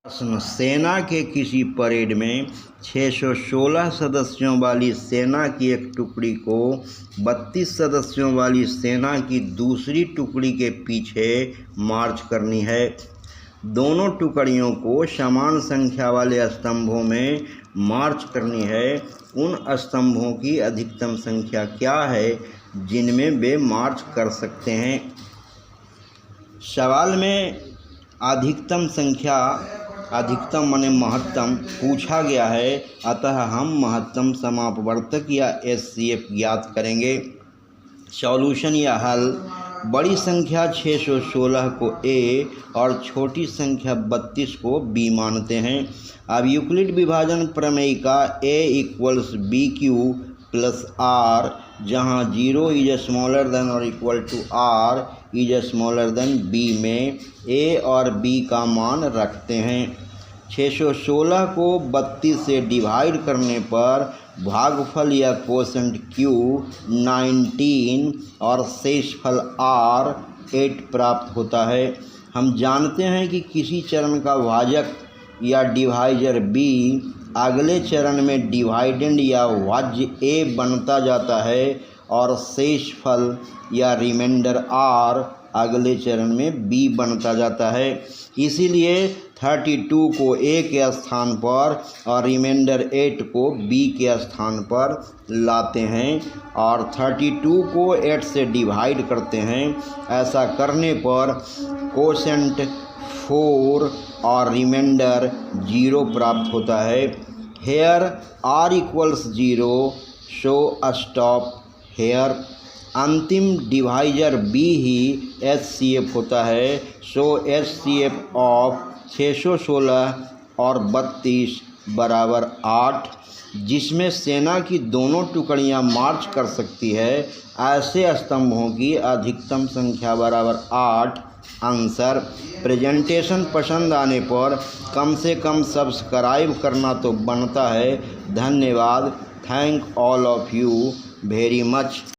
प्रश्न, सेना के किसी परेड में 616 सदस्यों वाली सेना की एक टुकड़ी को 32 सदस्यों वाली सेना की दूसरी टुकड़ी के पीछे मार्च करनी है। दोनों टुकड़ियों को समान संख्या वाले स्तंभों में मार्च करनी है। उन स्तंभों की अधिकतम संख्या क्या है जिनमें वे मार्च कर सकते हैं? सवाल में अधिकतम माने महत्तम पूछा गया है, अतः हम महत्तम समापवर्तक या एचसीएफ ज्ञात करेंगे। सॉल्यूशन या हल, बड़ी संख्या 616 को ए और छोटी संख्या 32 को बी मानते हैं। अब यूक्लिड विभाजन प्रमेय का A equals B Q plus R, जहाँ 0 इज स्मॉलर देन और equal to R is smaller than B में ए और बी का मान रखते हैं। 616 को 32 से डिवाइड करने पर भागफल या कोशेंट Q 19 और शेषफल R 8 प्राप्त होता है। हम जानते हैं कि किसी चरण का भाजक या डिवाइजर B अगले चरण में डिवाइडेंड या भाज्य A बनता जाता है और शेषफल या रिमाइंडर R अगले चरण में B बनता जाता है। इसीलिए 32 को A के स्थान पर और रिमाइंडर 8 को B के स्थान पर लाते हैं और 32 को 8 से डिवाइड करते हैं। ऐसा करने पर कोशेंट 4 और रिमाइंडर 0 प्राप्त होता है। Here R equals 0, so stop here. अंतिम डिवाइजर B ही HCF होता है, सो HCF ऑफ 616 और 32 बराबर 8, जिसमें सेना की दोनों टुकड़ियां मार्च कर सकती है। ऐसे स्तंभों की अधिकतम संख्या बराबर 8। आंसर। प्रेजेंटेशन पसंद आने पर कम से कम सब्सक्राइब करना तो बनता है। धन्यवाद। Thank all of you very much.